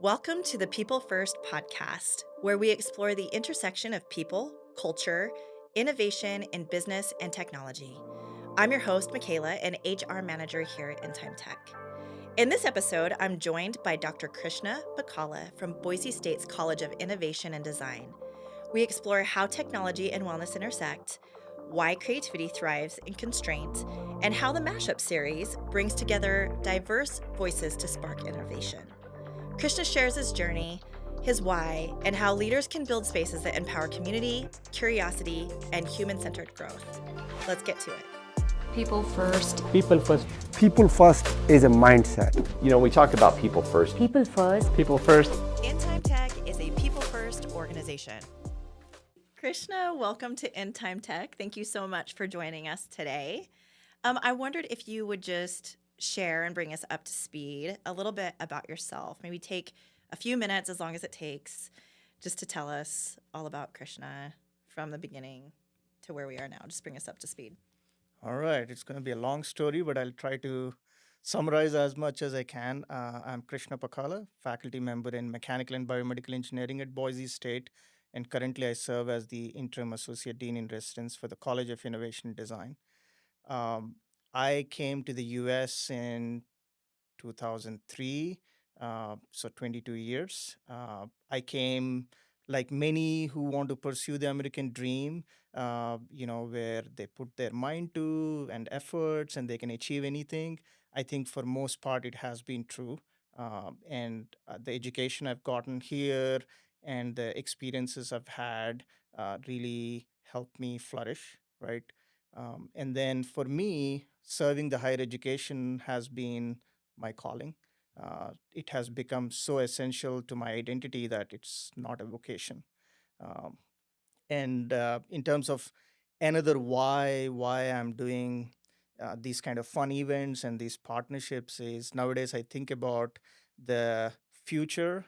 Welcome to the People First podcast, where we explore the intersection of people, culture, innovation in business and technology. I'm your host, Michaela, an HR manager here at Time Tech. In this episode, I'm joined by Dr. Krishna Pakala from Boise State's College of Innovation and Design. We explore how technology and wellness intersect, why creativity thrives in constraint, and how the Mashup series brings together diverse voices to spark innovation. Krishna shares his journey, his why, and how leaders can build spaces that empower community, curiosity, and human-centered growth. Let's get to it. People first. People first. People first is a mindset. We talk about people first. People first. People first. Time Tech is a people-first organization. Krishna, welcome to Time Tech. Thank you so much for joining us today. I wondered if you would just share and bring us up to speed a little bit about yourself. Maybe take a few minutes, as long as it takes, just to tell us all about Krishna from the beginning to where we are now. Just bring us up to speed. All right. It's going to be a long story, but I'll try to summarize as much as I can. I'm Krishna Pakala, faculty member in mechanical and biomedical engineering at Boise State, and currently I serve as the interim associate dean in residence for the College of Innovation and Design. I came to the US in 2003, so 22 years. I came like many who want to pursue the American dream, where they put their mind to and efforts and they can achieve anything. I think for most part it has been true. And the education I've gotten here and the experiences I've had really helped me flourish, right? And then for me, serving the higher education has been my calling. It has become so essential to my identity that it's not a vocation. Um, and in terms of another why I'm doing these kind of fun events and these partnerships is nowadays I think about the future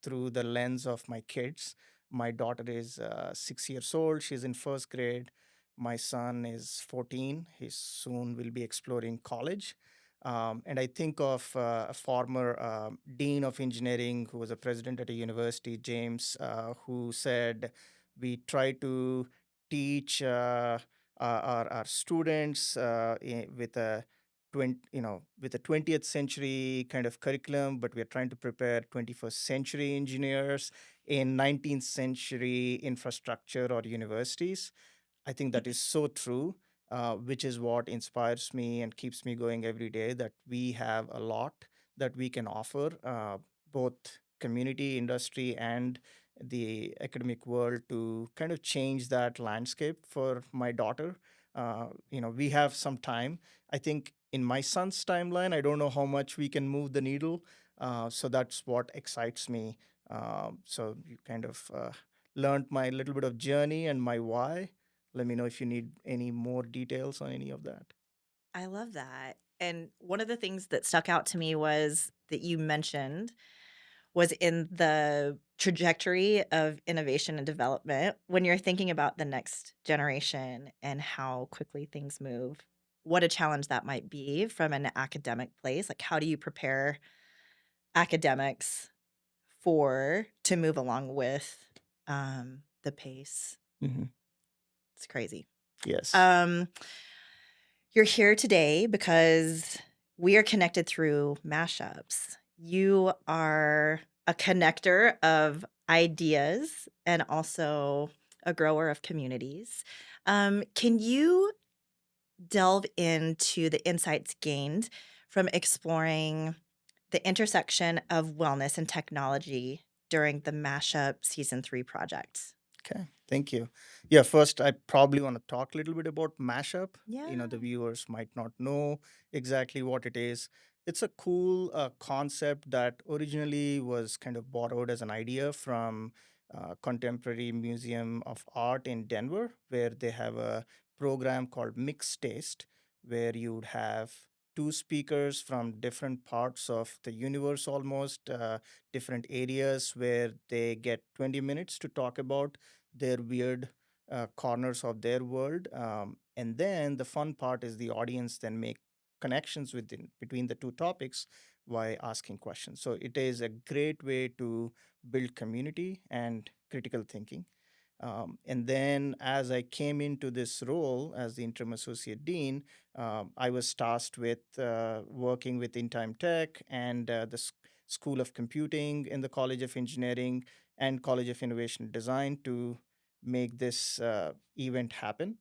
through the lens of my kids. My daughter is 6 years old. She's in first grade. My son is 14. He soon will be exploring college. And I think of a former dean of engineering who was a president at a university, James, who said, we try to teach our students with a with a 20th century kind of curriculum, but we are trying to prepare 21st century engineers in 19th century infrastructure or universities. I think that is so true, which is what inspires me and keeps me going every day, that we have a lot that we can offer, both community, industry, and the academic world to kind of change that landscape for my daughter. We have some time. I think in my son's timeline, I don't know how much we can move the needle. So that's what excites me. So you kind of learned my little bit of journey and my why. Let me know if you need any more details on any of that. I love that. And one of the things that stuck out to me was that you mentioned was in the trajectory of innovation and development when you're thinking about the next generation and how quickly things move. What a challenge that might be from an academic place. Like, how do you prepare academics to move along with the pace? Mm-hmm. It's crazy. Yes. You're here today because we are connected through mashups. You are a connector of ideas and also a grower of communities. Can you delve into the insights gained from exploring the intersection of wellness and technology during the Mashup Season 3 project? Okay, thank you. Yeah, first, I probably want to talk a little bit about mashup. Yeah. The viewers might not know exactly what it is. It's a cool concept that originally was kind of borrowed as an idea from Contemporary Museum of Art in Denver, where they have a program called Mixed Taste, where you would have two speakers from different parts of the universe, almost different areas, where they get 20 minutes to talk about their weird corners of their world. And then the fun part is the audience then make connections between the two topics by asking questions. So it is a great way to build community and critical thinking. And then as I came into this role as the interim associate dean, I was tasked with working with In Time Tech and School of Computing in the College of Engineering and College of Innovation and Design to make this event happen.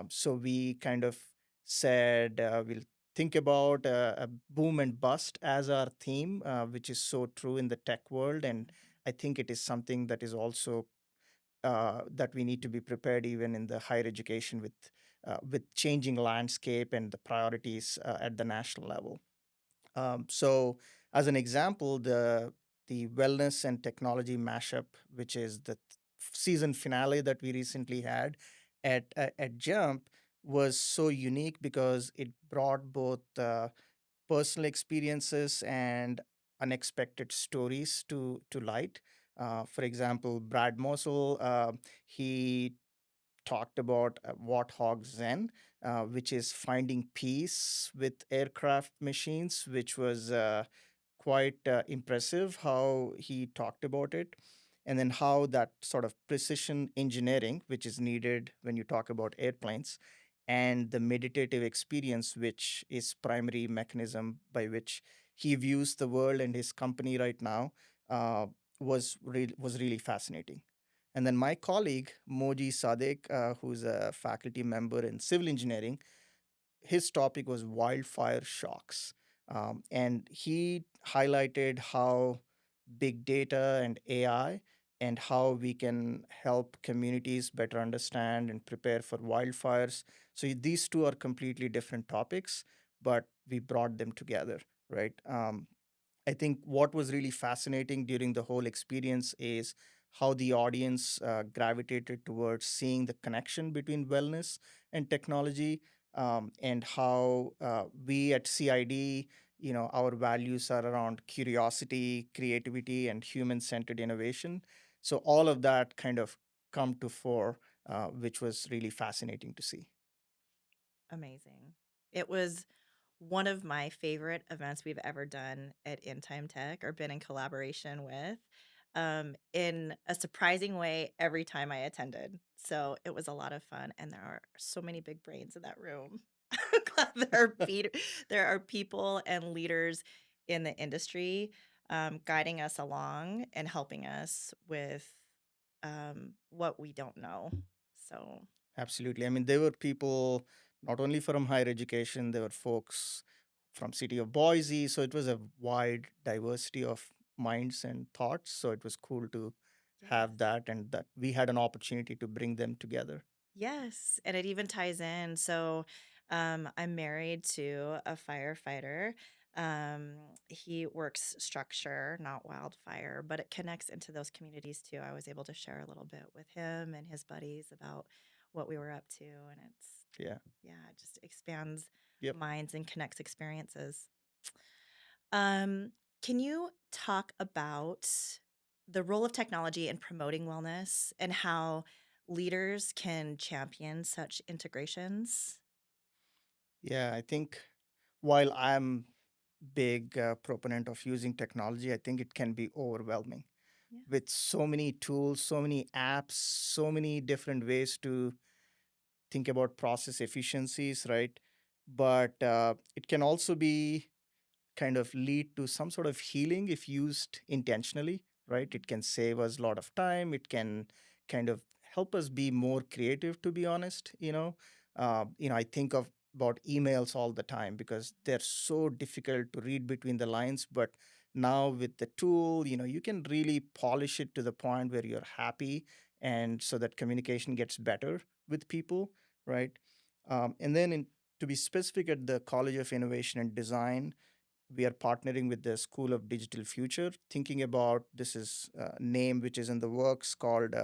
So we kind of said we'll think about a boom and bust as our theme, which is so true in the tech world. And I think it is something that is also that we need to be prepared even in the higher education with changing landscape and the priorities at the national level. So, as an example, the wellness and technology mashup, which is the season finale that we recently had at Jump, was so unique because it brought both personal experiences and unexpected stories to light. For example, Brad Mosel, he talked about Warthog Zen, which is finding peace with aircraft machines, which was quite impressive how he talked about it. And then how that sort of precision engineering, which is needed when you talk about airplanes, and the meditative experience, which is primary mechanism by which he views the world and his company right now, was really fascinating. And then my colleague, Moji Sadek, who's a faculty member in civil engineering, his topic was wildfire shocks. And he highlighted how big data and AI and how we can help communities better understand and prepare for wildfires. So these two are completely different topics, but we brought them together, right? I think what was really fascinating during the whole experience is how the audience gravitated towards seeing the connection between wellness and technology, and how we at CID, our values are around curiosity, creativity, and human-centered innovation. So all of that kind of come to fore, which was really fascinating to see. Amazing. It was one of my favorite events we've ever done at In Time Tech or been in collaboration with, in a surprising way every time I attended. So it was a lot of fun, and there are so many big brains in that room. I'm glad there are people and leaders in the industry guiding us along and helping us with what we don't know. So, Absolutely. I mean, there were people not only from higher education, there were folks from city of Boise. So it was a wide diversity of minds and thoughts. So it was cool to yes. have that and that we had an opportunity to bring them together. Yes, and it even ties in. So, I'm married to a firefighter. He works structure, not wildfire, but it connects into those communities too. I was able to share a little bit with him and his buddies about what we were up to, and Yeah. it just expands Yep. minds and connects experiences. Um, can you talk about the role of technology in promoting wellness and how leaders can champion such integrations? Yeah. I think while I'm big proponent of using technology, I think it can be overwhelming Yeah. with so many tools, so many apps, so many different ways to think about process efficiencies, right? But it can also be kind of lead to some sort of healing if used intentionally, right? It can save us a lot of time. It can kind of help us be more creative, to be honest. I think of about emails all the time because they're so difficult to read between the lines. But now with the tool, you can really polish it to the point where you're happy, and so that communication gets better with people, right? And then to be specific, at the College of Innovation and Design, we are partnering with the School of Digital Future, thinking about this is a name which is in the works called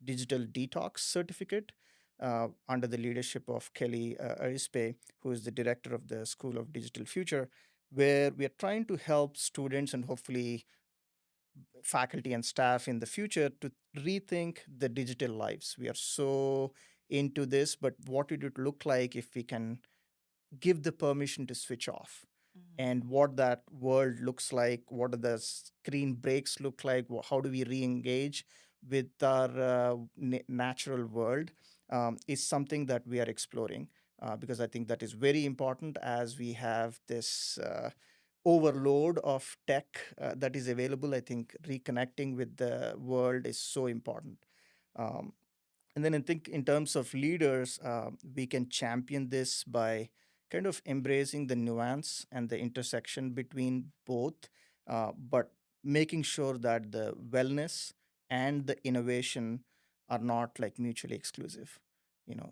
Digital Detox Certificate, under the leadership of Kelly Arispe, who is the director of the School of Digital Future, where we are trying to help students and hopefully faculty and staff in the future to rethink the digital lives. We are so into this, but what would it look like if we can give the permission to switch off? and what that world looks like, what do the screen breaks look like, how do we re-engage with our natural world, is something that we are exploring, because I think that is very important as we have this overload of tech that is available. I think reconnecting with the world is so important. Um, and then I think in terms of leaders, we can champion this by kind of embracing the nuance and the intersection between both, but making sure that the wellness and the innovation are not like mutually exclusive.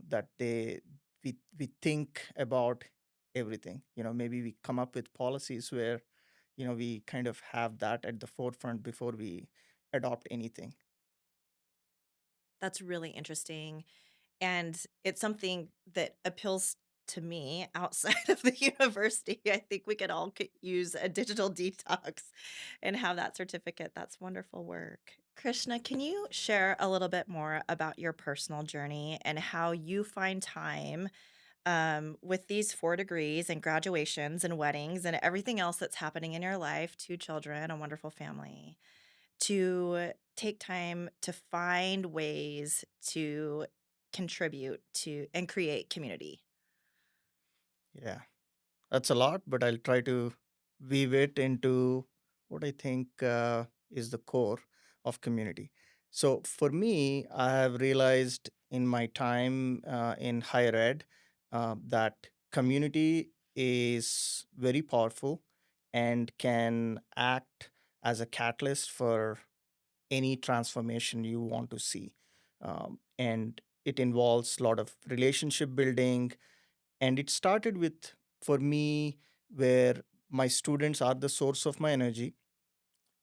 That we think about everything. Maybe we come up with policies where we kind of have that at the forefront before we adopt anything. That's really interesting. And it's something that appeals to me outside of the university. I think we could all use a digital detox and have that certificate. That's wonderful work. Krishna, can you share a little bit more about your personal journey and how you find time with these 4 degrees and graduations and weddings and everything else that's happening in your life, 2 children, a wonderful family, to take time to find ways to contribute to and create community? Yeah. That's a lot, but I'll try to weave it into what I think is the core of community. So for me, I have realized in my time in higher ed that community is very powerful and can act as a catalyst for any transformation you want to see. And it involves a lot of relationship building, and it started with, for me, where my students are the source of my energy,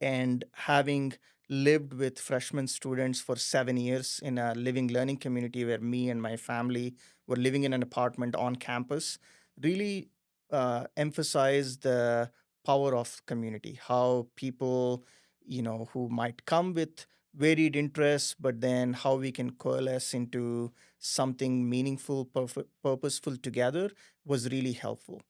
and having lived with freshman students for 7 years in a living learning community where me and my family were living in an apartment on campus, really emphasized the power of community. How people, who might come with varied interests, but then how we can coalesce into something meaningful, purposeful together was really helpful.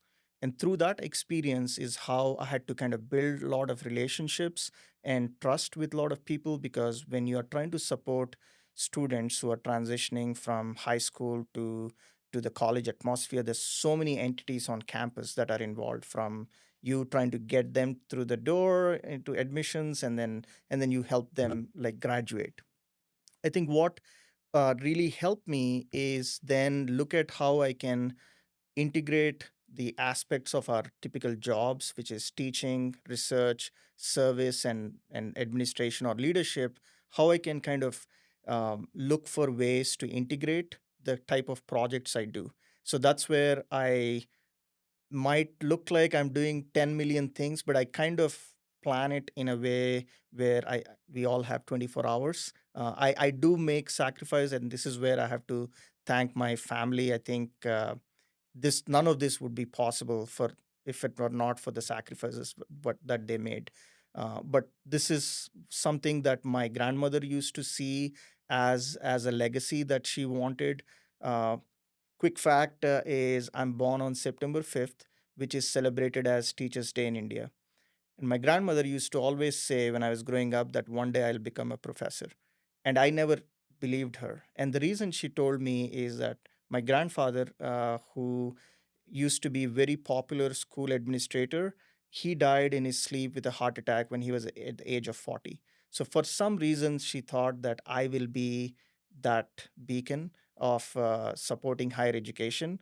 And through that experience is how I had to kind of build a lot of relationships and trust with a lot of people, because when you are trying to support students who are transitioning from high school to the college atmosphere, there's so many entities on campus that are involved, from you trying to get them through the door into admissions, and then you help them like graduate. I think what really helped me is then look at how I can integrate the aspects of our typical jobs, which is teaching, research, service, and administration or leadership, how I can kind of look for ways to integrate the type of projects I do. So that's where I might look like I'm doing 10 million things, but I kind of plan it in a way where we all have 24 hours. I do make sacrifice, and this is where I have to thank my family. I think this none of this would be possible for if it were not for the sacrifices but that they made. But this is something that my grandmother used to see as a legacy that she wanted. Uh, Quick fact is I'm born on September 5th, which is celebrated as Teachers' Day in India. And my grandmother used to always say when I was growing up that one day I'll become a professor. And I never believed her. And the reason she told me is that my grandfather, who used to be very popular school administrator, he died in his sleep with a heart attack when he was at the age of 40. So for some reason, she thought that I will be that beacon of supporting higher education.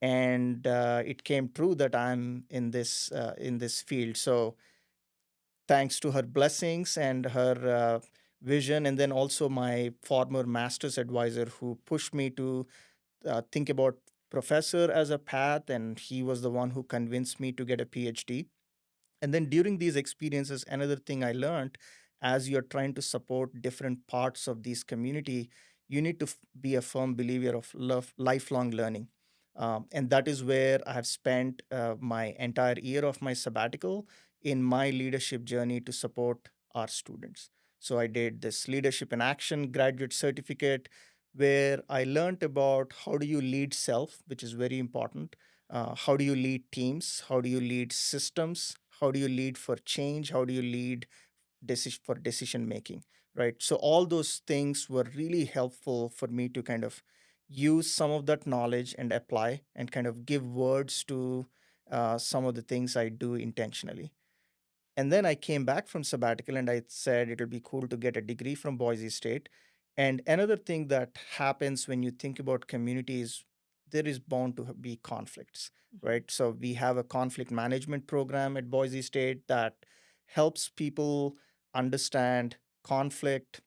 And it came true that I'm in this field. So thanks to her blessings and her vision, and then also my former master's advisor who pushed me to think about professor as a path, and he was the one who convinced me to get a PhD. And then during these experiences, another thing I learned, as you're trying to support different parts of this community, you need to be a firm believer of lifelong learning. And that is where I have spent my entire year of my sabbatical in my leadership journey to support our students. So I did this leadership in action graduate certificate where I learned about how do you lead self, which is very important. How do you lead teams? How do you lead systems? How do you lead for change? How do you lead for decision making, right? So all those things were really helpful for me to kind of use some of that knowledge and apply and kind of give words to some of the things I do intentionally. And then I came back from sabbatical and I said it'll be cool to get a degree from Boise State. And another thing that happens when you think about communities, there is bound to be conflicts, right? So we have a conflict management program at Boise State that helps people understand conflict,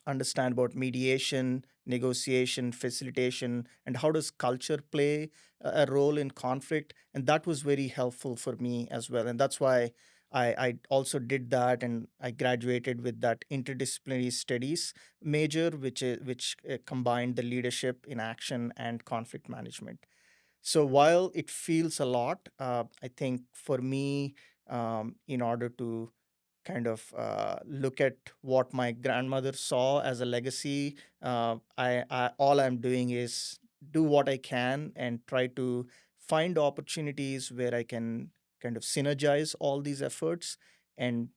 understand about mediation, negotiation, facilitation, and how does culture play a role in conflict. And that was very helpful for me as well. And that's why I also did that, and I graduated with that interdisciplinary studies major, which combined the leadership in action and conflict management. So while it feels a lot, I think for me, in order to kind of look at what my grandmother saw as a legacy, I all I'm doing is do what I can and try to find opportunities where I can kind of synergize all these efforts and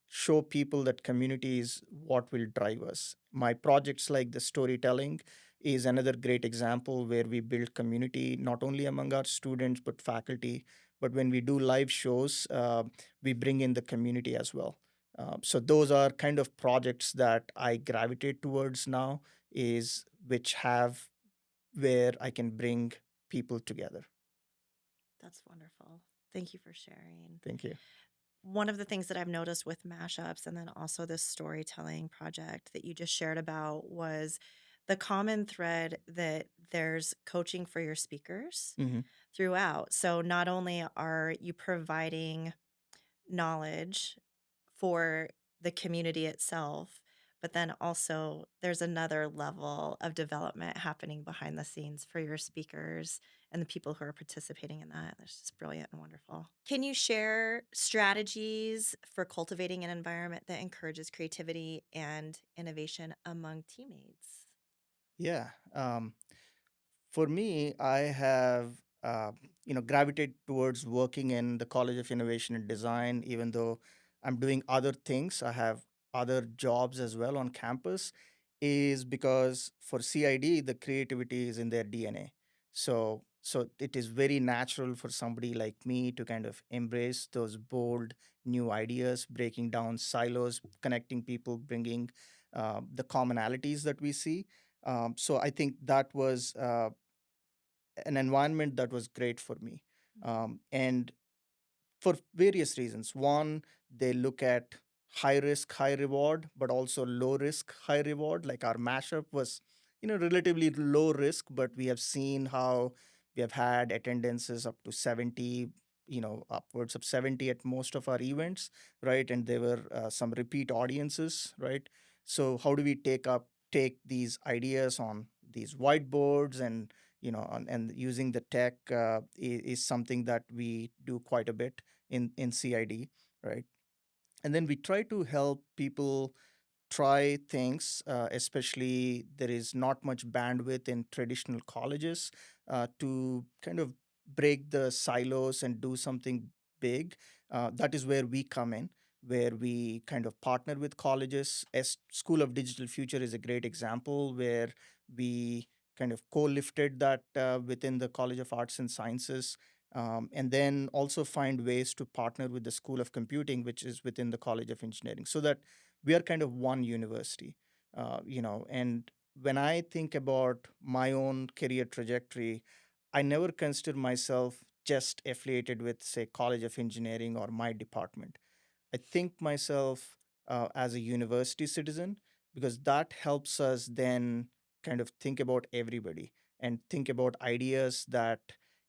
show people that community is what will drive us. My projects like the storytelling is another great example where we build community not only among our students but faculty. But when we do live shows, we bring in the community as well. So those are kind of projects that I gravitate towards now, is which have where I can bring people together. That's wonderful. Thank you for sharing. Thank you. One of the things that I've noticed with mashups and then also this storytelling project that you just shared about was the common thread that there's coaching for your speakers Hmm. throughout. So not only are you providing knowledge for the community itself, but then also there's another level of development happening behind the scenes for your speakers and the people who are participating in that. That's just brilliant and wonderful. Can you share strategies for cultivating an environment that encourages creativity and innovation among teammates? Yeah. For me, I have gravitated towards working in the College of Innovation and Design, even though I'm doing other things. I have other jobs as well on campus, is because for CID the creativity is in their DNA. So it is very natural for somebody like me to kind of embrace those bold new ideas, breaking down silos, connecting people, bringing the commonalities that we see. So I think that was an environment that was great for me. And for various reasons. One, they look at high risk, high reward, but also low risk, high reward. Like our mashup was, relatively low risk, but we have seen how we have had attendances up to 70, upwards of 70 at most of our events, right? And there were some repeat audiences, right? So how do we take these ideas on these whiteboards and and using the tech is something that we do quite a bit in CID, right? And then we try to help people try things, especially there is not much bandwidth in traditional colleges to kind of break the silos and do something big. That is where we come in, where we kind of partner with colleges. As School of Digital Future is a great example where we kind of co-lifted that within the College of Arts and Sciences, and then also find ways to partner with the School of Computing, which is within the College of Engineering, so that we are kind of one university. And when I think about my own career trajectory, I never consider myself just affiliated with, say, College of Engineering or my department. I think myself as a university citizen, because that helps us then kind of think about everybody and think about ideas that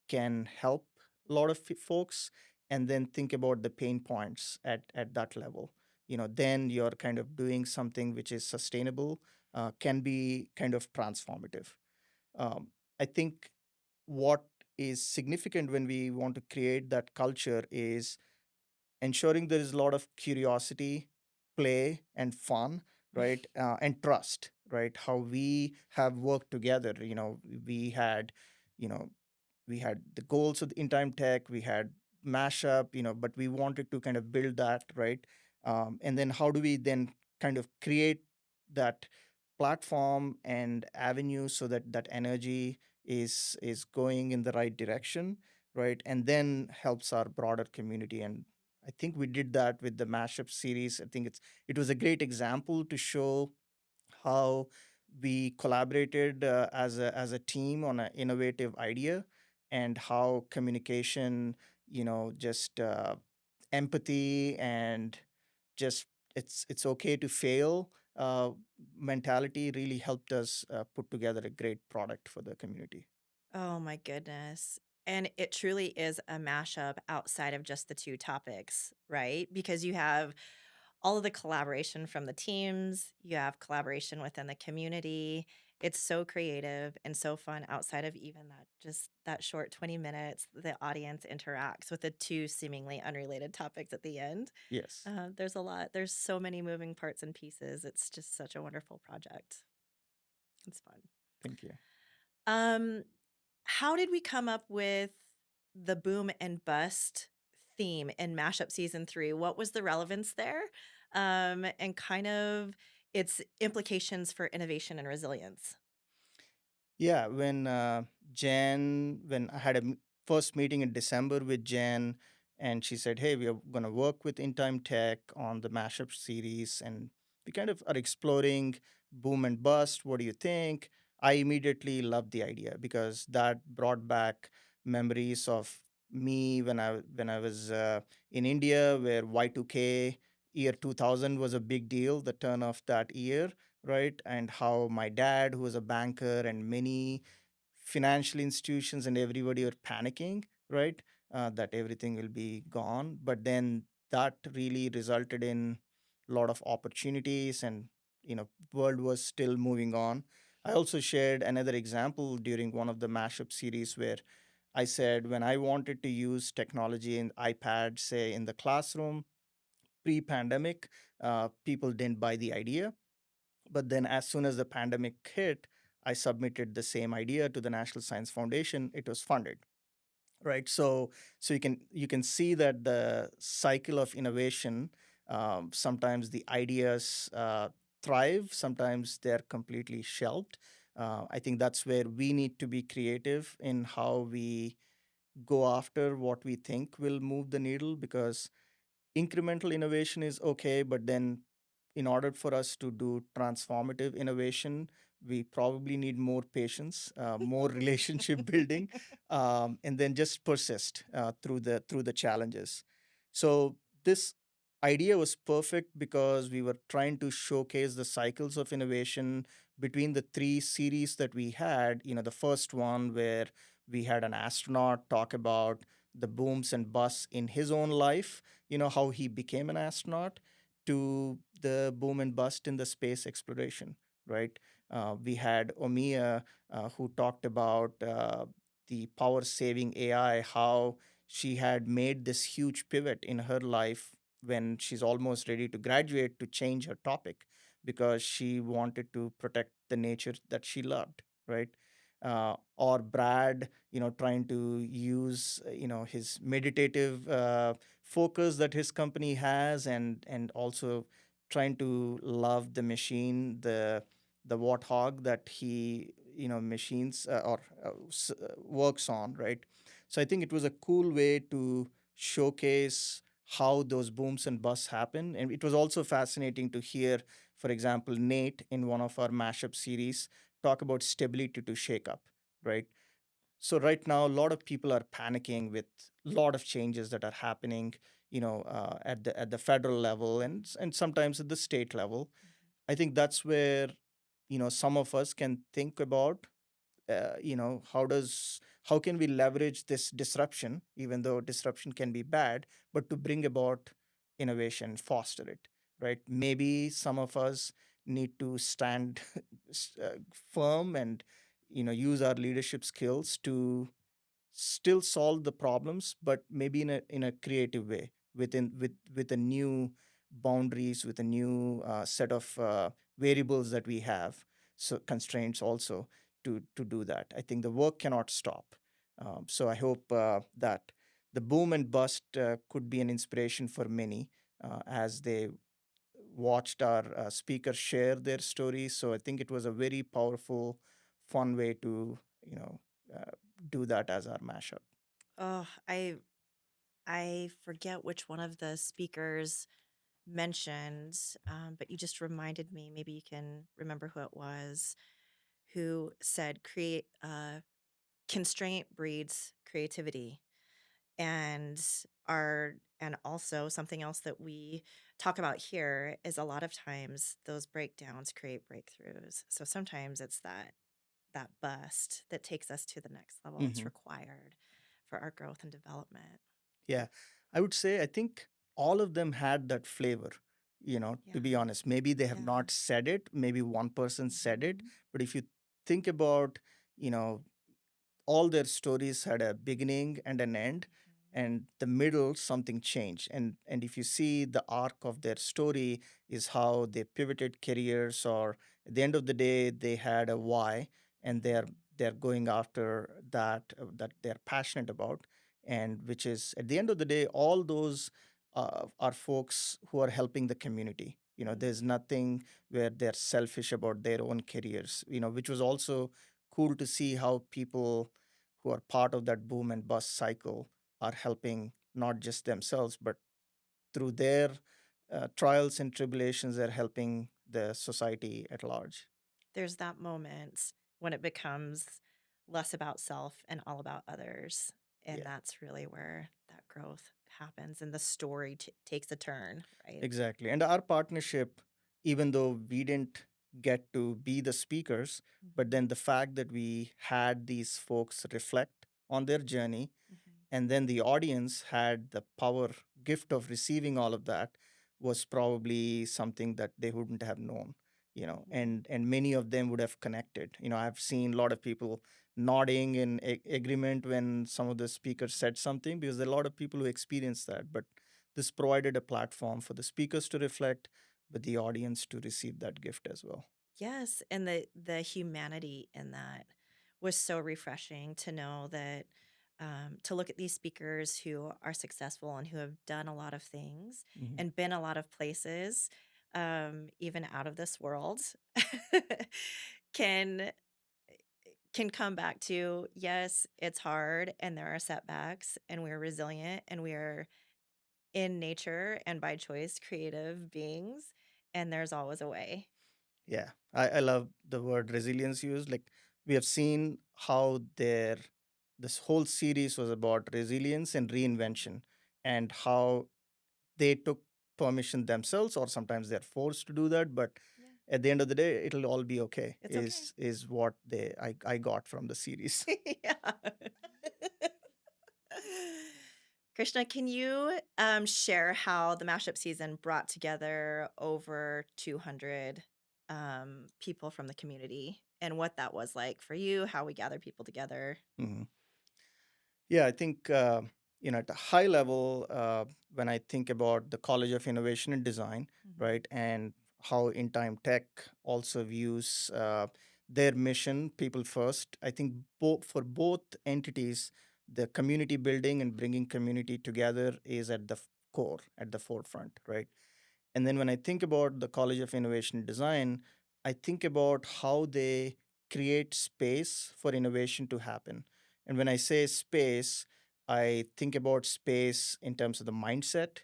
can help a lot of folks, and then think about the pain points at that level. Then you're kind of doing something which is sustainable, can be kind of transformative. I think what is significant when we want to create that culture is ensuring there is a lot of curiosity, play, and fun, right? And trust, right? How we have worked together. We had, you know, we had the goals of the in-time tech, we had mashup, but we wanted to kind of build that, right? And then how do we then kind of create that platform and avenue so that that energy is going in the right direction, right? And then helps our broader community. And I think we did that with the mashup series. I think it was a great example to show how we collaborated as a team on an innovative idea, and how communication, just empathy, and just it's okay to fail mentality really helped us put together a great product for the community. Oh my goodness. And it truly is a mashup outside of just the two topics, right? Because you have all of the collaboration from the teams, you have collaboration within the community. It's so creative and so fun outside of even that just that short 20 minutes the audience interacts with the two seemingly unrelated topics at the end. Yes. There's a lot. There's so many moving parts and pieces. It's just such a wonderful project. It's fun. Thank you. Um, how did we come up with the boom and bust theme in Mashup Season 3? What was the relevance there? And kind of its implications for innovation and resilience. Yeah, when I had a first meeting in December with Jen, and she said, "Hey, we are going to work with In Time Tech on the mashup series, and we kind of are exploring boom and bust. What do you think?" I immediately loved the idea because that brought back memories of me when I was in India, where Y2K year 2000 was a big deal, the turn of that year, right? And how my dad, who was a banker, and many financial institutions and everybody were panicking, right? That everything will be gone. But then that really resulted in a lot of opportunities, and world was still moving on. I also shared another example during one of the mashup series where I said when I wanted to use technology in iPad, say in the classroom pre-pandemic, people didn't buy the idea, but then, as soon as the pandemic hit, I submitted the same idea to the National Science Foundation. It was funded, right? So you can see that the cycle of innovation. Sometimes the ideas thrive. Sometimes they're completely shelved. I think that's where we need to be creative in how we go after what we think will move the needle, because incremental innovation is okay, but then in order for us to do transformative innovation, we probably need more patience, more relationship building, and then just persist through the challenges. So this idea was perfect because we were trying to showcase the cycles of innovation between the three series that we had. The first one where we had an astronaut talk about the booms and busts in his own life, how he became an astronaut, to the boom and bust in the space exploration, right? We had Omiya, who talked about the power saving AI, how she had made this huge pivot in her life when she's almost ready to graduate, to change her topic because she wanted to protect the nature that she loved, right? Or Brad, trying to use, his meditative focus that his company has, and also trying to love the machine, the warthog that he machines works on, right? So I think it was a cool way to showcase how those booms and busts happen. And it was also fascinating to hear, for example, Nate in one of our mashup series talk about stability to shake up, right? So right now, a lot of people are panicking with a lot of changes that are happening, at the federal level, and sometimes at the state level. I think that's where some of us can think about, how can we leverage this disruption, even though disruption can be bad, but to bring about innovation, foster it, right? Maybe some of us need to stand firm and use our leadership skills to still solve the problems, but maybe in a creative way, with a new boundaries, with a new set of variables that we have, so constraints also to do that. I think the work cannot stop. So I hope that the boom and bust could be an inspiration for many as they watched our speakers share their stories. So I think it was a very powerful, fun way to, you know, uh, do that as our mashup. Oh, I forget which one of the speakers mentioned, but you just reminded me. Maybe you can remember who it was who said, "Create constraint breeds creativity," and and also something else that we talk about here is a lot of times those breakdowns create breakthroughs. So sometimes it's that bust that takes us to the next level that's Hmm. required for our growth and development. Yeah, I would say I think all of them had that flavor. To be Yeah. honest, maybe they have Yeah. not said it, maybe one person said it, Mhm. but if you think about, you know, all their stories had a beginning and an end, Mhm. and the middle something changed. And if you see the arc of their story is how they pivoted careers, or at the end of the day they had a why, and Mhm. they're going after that they're passionate about, and which is at the end of the day all those are folks who are helping the community. There's Mhm. nothing where they're selfish about their own careers, which was also cool to see how people who are part of that boom and bust cycle are helping not just themselves, but through their trials and tribulations, they're helping the society at large. There's that moment when it becomes less about self and all about others. And Yeah, that's really where that growth happens and the story takes a turn, right? exactly. And our partnership, even though we didn't get to be the speakers, but Mhm. then the fact that we had these folks reflect on their journey, Mhm. and then the audience had the power gift of receiving all of that, was probably something that they wouldn't have known. Mhm. And many of them would have connected. I've seen a lot of people nodding in agreement when some of the speakers said something, because there are a lot of people who experienced that. But this provided a platform for the speakers to reflect, but the audience to receive that gift as well. Yes, and the humanity in that was so refreshing to know that to look at these speakers who are successful and who have done a lot of things Mhm. and been a lot of places, even out of this world, can can come back to yes, it's hard and there are setbacks and we're resilient and we are in nature and by choice creative beings and there's always a way. Yeah, I love the word resilience used. Like, we have seen how this whole series was about resilience and reinvention, and how they took permission themselves, or sometimes they're forced to do that. But Yeah, at the end of the day, it'll all be okay. it's okay. Is what I got from the series. Yeah. Krishna, can you share how the mashup season brought together over 200 people from the community and what that was like for you, how we gather people together? Mhm. Yeah, I think at a high level, when I think about the College of Innovation and Design, Mhm. right, and how In Time Tech also views their mission, people first. I think for both entities, the community building and bringing community together is at the core, at the forefront, right? And then when I think about the College of Innovation and Design, I think about how they create space for innovation to happen. And when I say space, I think about space in terms of the mindset,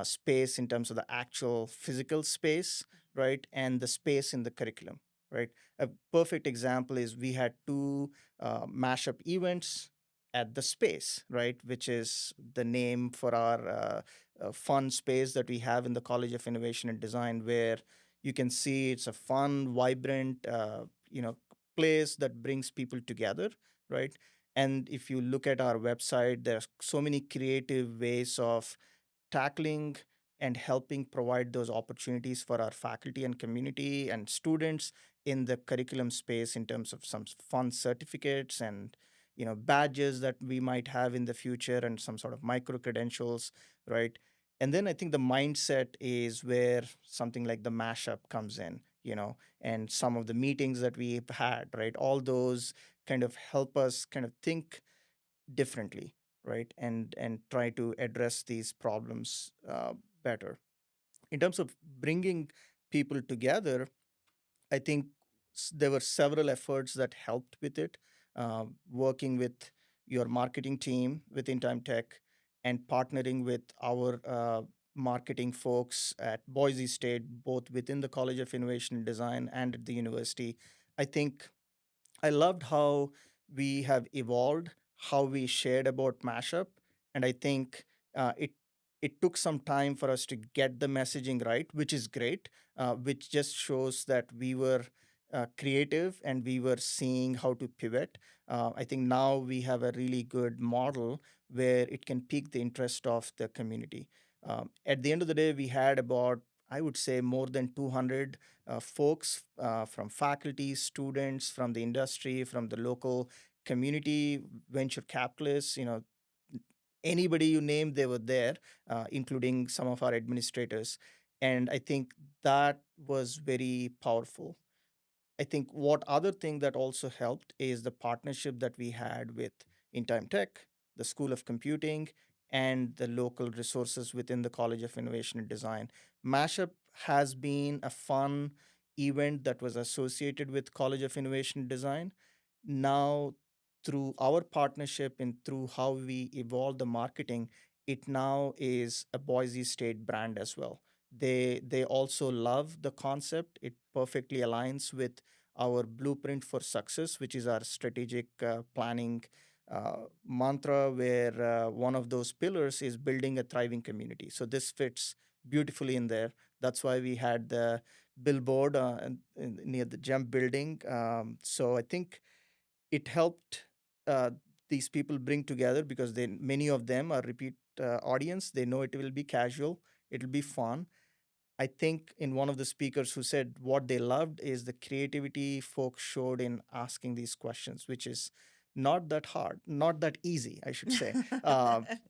space in terms of the actual physical space, right? And the space in the curriculum, right? A perfect example is we had two mashup events at the space, right? Which is the name for our fun space that we have in the College of Innovation and Design, where you can see it's a fun, vibrant, place that brings people together, right? And if you look at our website, there's so many creative ways of tackling and helping provide those opportunities for our faculty and community and students in the curriculum space, in terms of some fun certificates and badges that we might have in the future, and some sort of micro credentials, right? And then I think the mindset is where something like the mashup comes in, and some of the meetings that we've had, right? All those kind of help us kind of think differently, right? And try to address these problems better. In terms of bringing people together, I think there were several efforts that helped with it, working with your marketing team within Time Tech and partnering with our marketing folks at Boise State, both within the College of Innovation and Design and at the university. I think I loved how we have evolved, how we shared about mashup, and I think it took some time for us to get the messaging right, which is great, which just shows that we were creative and we were seeing how to pivot. I think now we have a really good model where it can pique the interest of the community. At the end of the day, we had about, I would say, more than 200 folks from faculty, students, from the industry, from the local community, venture capitalists, anybody you name, they were there, including some of our administrators. And I think that was very powerful. I think what other thing that also helped is the partnership that we had with In Time Tech, the School of Computing, and the local resources within the College of Innovation and Design. Mashup has been a fun event that was associated with College of Innovation and Design. Now, through our partnership and through how we evolve the marketing, it now is a Boise State brand as well. They also love the concept. It perfectly aligns with our blueprint for success, which is our strategic planning mantra, where one of those pillars is building a thriving community. So this fits beautifully in there. That's why we had the billboard near the GEM building. So I think it helped uh, these people bring together because many of them are repeat audience. They know it will be casual, it'll be fun. I think in one of the speakers who said what they loved is the creativity folks showed in asking these questions, which is not that hard, not that easy, I should say,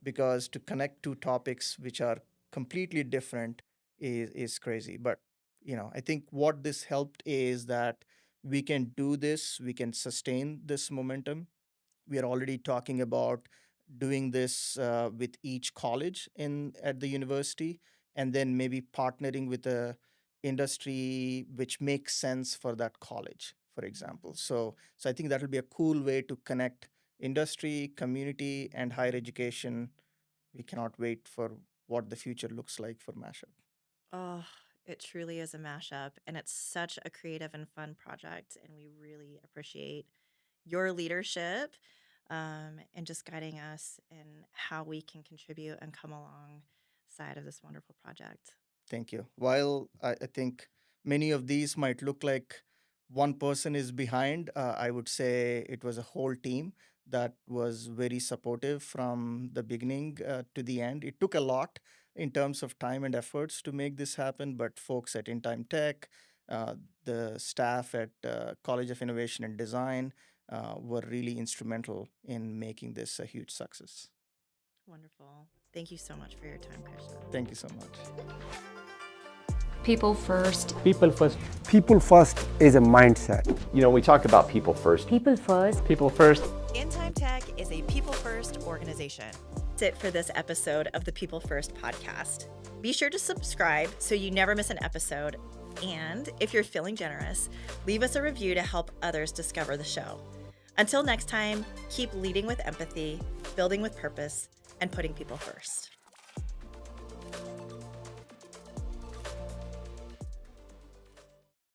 because to connect two topics which are completely different is crazy. But I think what this helped is that we can do this, we can sustain this momentum. We are already talking about doing this with each college in at the university, and then maybe partnering with a industry which makes sense for that college, for example. So I think that will be a cool way to connect industry, community, and higher education. We cannot wait for what the future looks like for mashup. Oh, it truly is a mashup, and it's such a creative and fun project. And we really appreciate your leadership and just guiding us in how we can contribute and come alongside of this wonderful project. Thank you. While I think many of these might look like one person is behind, I would say it was a whole team that was very supportive from the beginning to the end. It took a lot in terms of time and efforts to make this happen, but folks at In Time Tech, uh, the staff at College of Innovation and Design were really instrumental in making this a huge success. Wonderful. Thank you so much for your time, Krishna. Thank you so much. People first. People first. People first is a mindset. We talk about people first. People first. People first. In Time Tech is a people first organization. That's it for this episode of the People First podcast. Be sure to subscribe so you never miss an episode. And if you're feeling generous, leave us a review to help others discover the show. Until next time, keep leading with empathy, building with purpose, and putting people first.